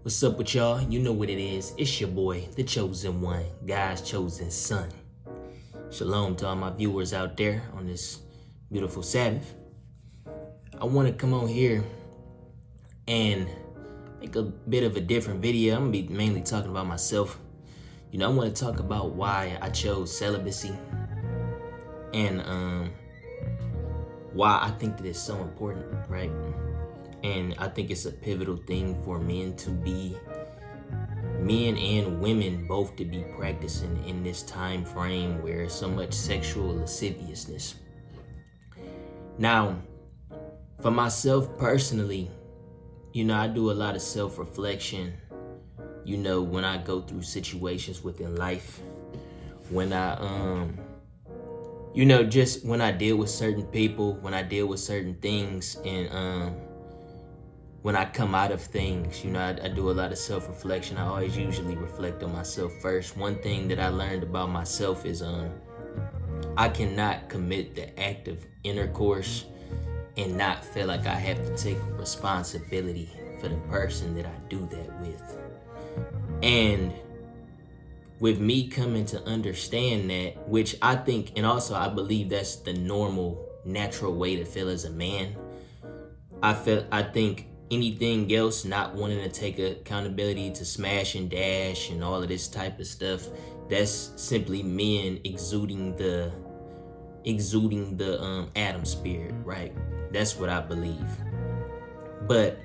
What's up with y'all? You know what it is. It's your boy, the chosen one, God's chosen son. Shalom to all my viewers out there on this beautiful Sabbath. I want to come on here and make a bit of a different video. I'm going to be mainly talking about myself. I want to talk about why I chose celibacy and why I think that it's so important, right? And I think it's a pivotal thing for men and women both to be practicing in this time frame where so much sexual lasciviousness. Now, for myself personally, I do a lot of self-reflection, when I go through situations within life, when I, just when I deal with certain people, when I deal with certain things, and when I come out of things, I do a lot of self-reflection. I always usually reflect on myself first. One thing that I learned about myself is I cannot commit the act of intercourse and not feel like I have to take responsibility for the person that I do that with. And with me coming to understand that, which I think, and also I believe that's the normal, natural way to feel as a man. I think anything else, not wanting to take accountability to smash and dash and all of this type of stuff, that's simply men exuding the Adam spirit, right? That's what I believe. But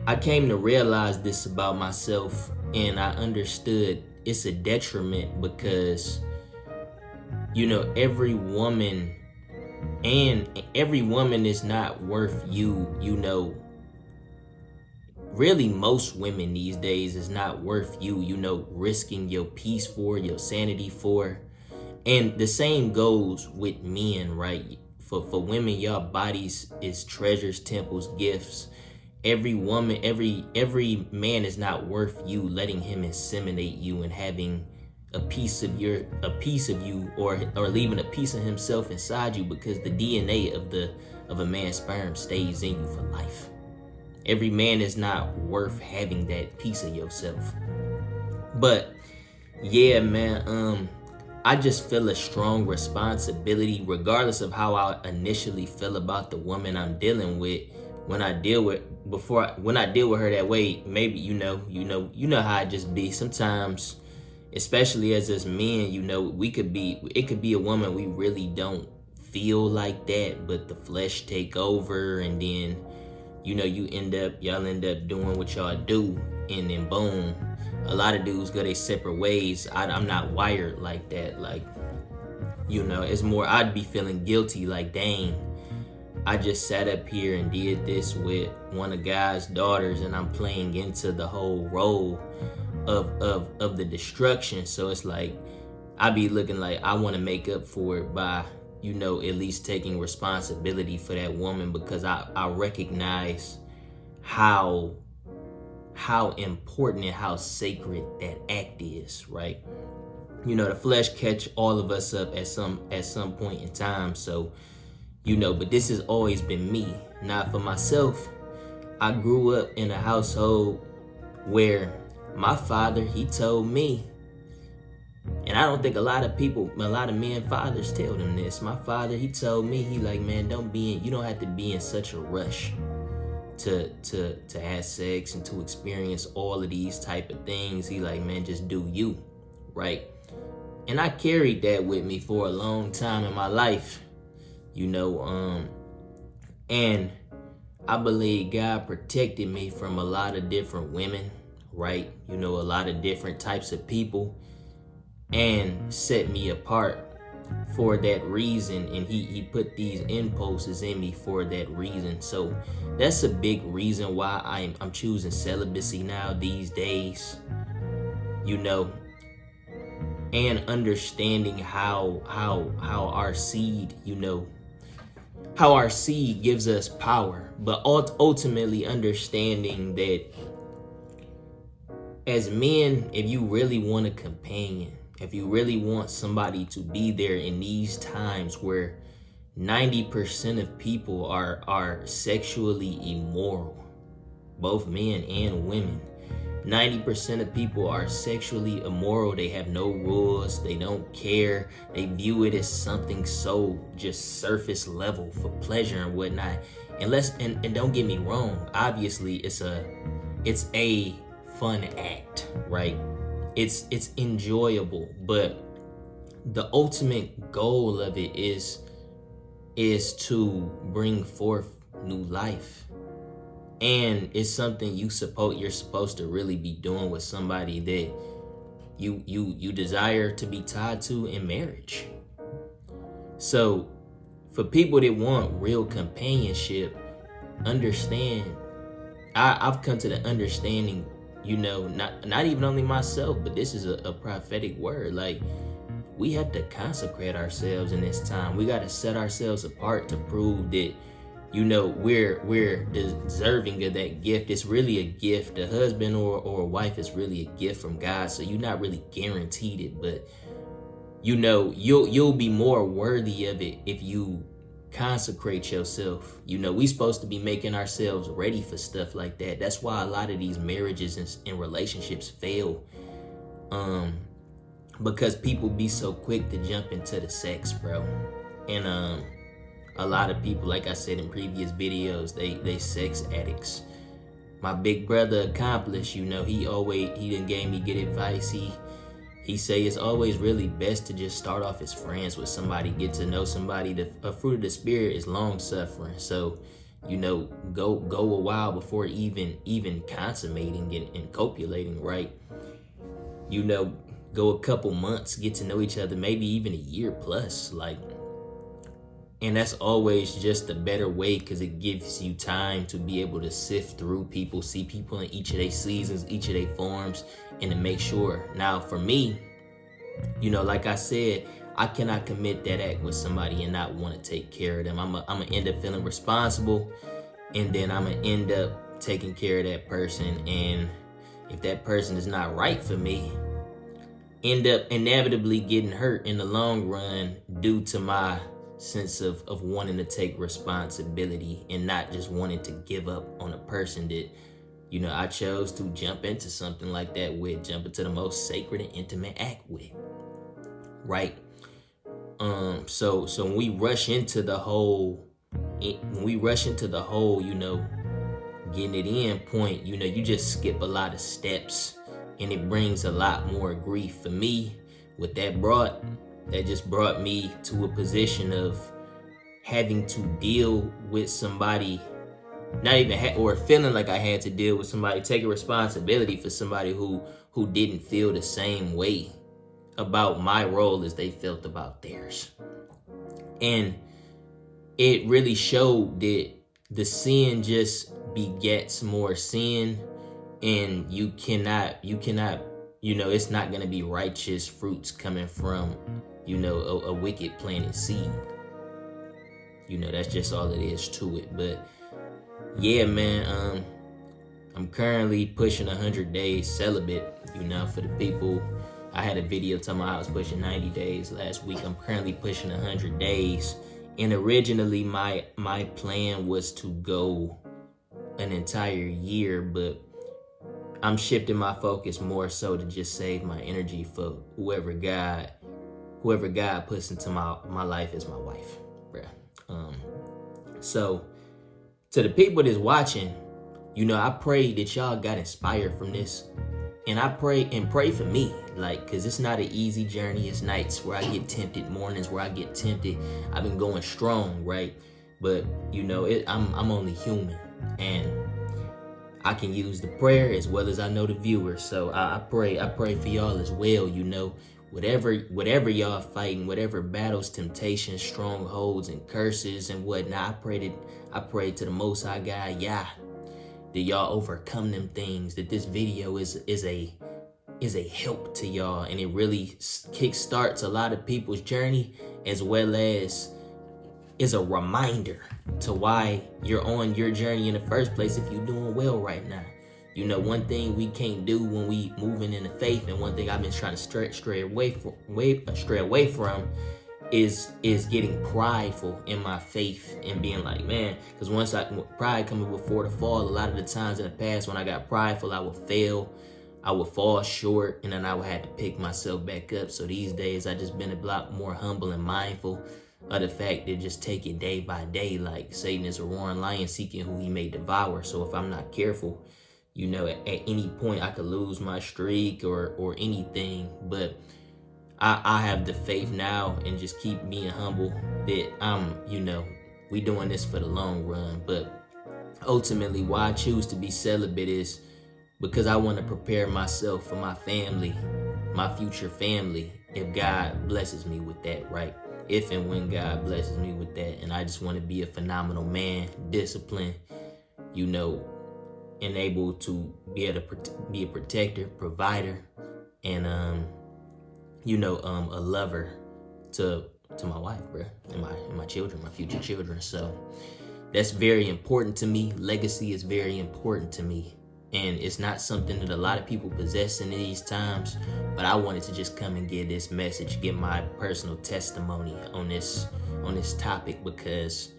I came to realize this about myself, and I understood it's a detriment because every woman is not worth you. Really, most women these days is not worth you, risking your peace for, your sanity for. And the same goes with men, right? For women, your bodies is treasures, temples, gifts. Every woman, every man is not worth you letting him inseminate you and having a piece of you or leaving a piece of himself inside you, because the DNA of a man's sperm stays in you for life. Every man is not worth having that piece of yourself. But yeah, man, I just feel a strong responsibility, regardless of how I initially feel about the woman I'm dealing with. When I deal with her that way, maybe you know how I just be. Sometimes, especially as us men, it could be a woman we really don't feel like that, but the flesh take over, and then y'all end up doing what y'all do, and then boom, a lot of dudes go their separate ways. I'm not wired like that. Like, it's more I'd be feeling guilty, like, dang, I just sat up here and did this with one of God's daughters, and I'm playing into the whole role of the destruction. So it's like I be looking like I want to make up for it by at least taking responsibility for that woman, because I recognize how important and how sacred that act is, right? The flesh catch all of us up at some point in time. So but this has always been me. Now, for myself, I grew up in a household where my father, he told me, and I don't think a lot of men fathers tell them this. My father, he told me, he like, man, you don't have to be in such a rush to have sex and to experience all of these type of things. He like, man, just do you, right? And I carried that with me for a long time in my life, and I believe God protected me from a lot of different women, right? A lot of different types of people, and set me apart for that reason. And he put these impulses in me for that reason. So that's a big reason why I'm choosing celibacy now these days, and understanding how our seed, how our seed gives us power, but ultimately understanding that as men, if you really want a companion, if you really want somebody to be there in these times where 90% of people are sexually immoral, both men and women. 90% of people are sexually immoral. They have no rules. They don't care. They view it as something so just surface level for pleasure and whatnot. And don't get me wrong. Obviously, it's a fun act, right? It's enjoyable, but the ultimate goal of it is to bring forth new life. And it's something you're supposed to really be doing with somebody that you desire to be tied to in marriage. So for people that want real companionship, understand, I've come to the understanding, not even only myself, but this is a prophetic word. Like, we have to consecrate ourselves in this time. We got to set ourselves apart to prove that we're deserving of that gift. It's really a gift. A husband or a wife is really a gift from God. So you're not really guaranteed it, but you'll be more worthy of it if you consecrate yourself. We supposed to be making ourselves ready for stuff like that. That's why a lot of these marriages and relationships fail. Because people be so quick to jump into the sex, bro. And a lot of people, like I said in previous videos, they sex addicts. My big brother accomplished, he done gave me good advice. He say it's always really best to just start off as friends with somebody, get to know somebody. A fruit of the spirit is long suffering. So, go a while before even consummating and copulating, right? Go a couple months, get to know each other, maybe even a year plus, and that's always just a better way, because it gives you time to be able to sift through people, see people in each of their seasons, each of their forms, and to make sure. Now, for me, like I said, I cannot commit that act with somebody and not want to take care of them. I'm gonna end up feeling responsible, and then I'm gonna end up taking care of that person. And if that person is not right for me, end up inevitably getting hurt in the long run due to my sense of wanting to take responsibility and not just wanting to give up on a person that I chose to jump into something like that with, jump into the most sacred and intimate act with, right? So when we rush into the whole getting it in point, you just skip a lot of steps, and it brings a lot more grief. For me, what that just brought me to a position of having to deal with somebody, or feeling like I had to deal with somebody, taking responsibility for somebody who didn't feel the same way about my role as they felt about theirs. And it really showed that the sin just begets more sin, and you cannot, it's not going to be righteous fruits coming from, a wicked planted seed. That's just all it is to it. But yeah, man, I'm currently pushing 100 days celibate. For the people, I had a video telling me I was pushing 90 days last week. I'm currently pushing 100 days. And originally my plan was to go an entire year, but I'm shifting my focus more so to just save my energy for whoever God puts into my life as my wife, bruh. So to the people that's watching, I pray that y'all got inspired from this, and I pray for me, cause it's not an easy journey. It's nights where I get tempted, mornings where I get tempted. I've been going strong, right? But I'm only human, and I can use the prayer as well as I know the viewers. So I pray for y'all as well. Whatever y'all fighting, whatever battles, temptations, strongholds, and curses and whatnot, I pray to the Most High God, Yah, that y'all overcome them things. That this video is a help to y'all, and it really kickstarts a lot of people's journey, as well as is a reminder to why you're on your journey in the first place if you're doing well right now. One thing we can't do when we moving in the faith, and one thing I've been trying to stray away from, is getting prideful in my faith and being like, man, because once pride coming before the fall, a lot of the times in the past when I got prideful, I would fail, I would fall short, and then I would have to pick myself back up. So these days I just been a lot more humble and mindful of the fact that just take it day by day. Like Satan is a roaring lion seeking who he may devour. So if I'm not careful, at any point I could lose my streak or anything. But I have the faith now and just keep being humble that we doing this for the long run. But ultimately why I choose to be celibate is because I want to prepare myself for my family, my future family, if God blesses me with that, right? If and when God blesses me with that. And I just want to be a phenomenal man, disciplined, and able to be able to be a protector, provider, and a lover to my wife, bro, and my children, my future children. So that's very important to me. Legacy is very important to me. And it's not something that a lot of people possess in these times, but I wanted to just come and give this message, give my personal testimony on this topic, because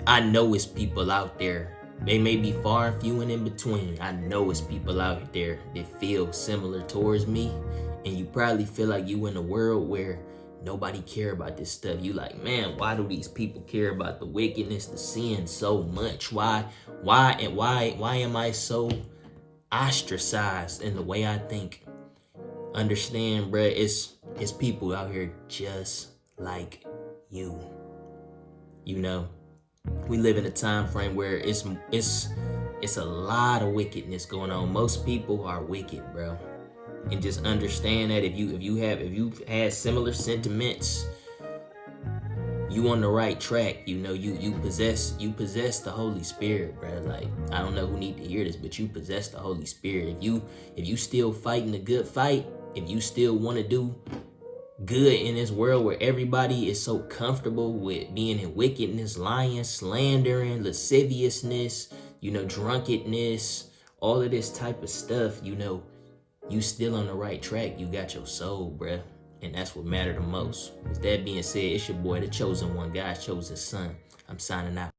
I know it's people out there. They may be far and few and in between. I know it's people out there that feel similar towards me, and you probably feel like you in a world where nobody care about this stuff. You like, man, why do these people care about the wickedness, the sin so much? Why am I so ostracized in the way I think? Understand, bruh, it's people out here just like you. We live in a time frame where it's a lot of wickedness going on. Most people are wicked, bro. And just understand that if you've had similar sentiments, you on the right track. You possess the Holy Spirit, bro. Like, I don't know who need to hear this, but you possess the Holy Spirit. If you still fighting a good fight, if you still want to do good in this world where everybody is so comfortable with being in wickedness, lying, slandering, lasciviousness, drunkenness, all of this type of stuff, you still on the right track. You got your soul, bruh. And that's what matter the most. With that being said, it's your boy, the chosen one, God's chosen son. I'm signing out.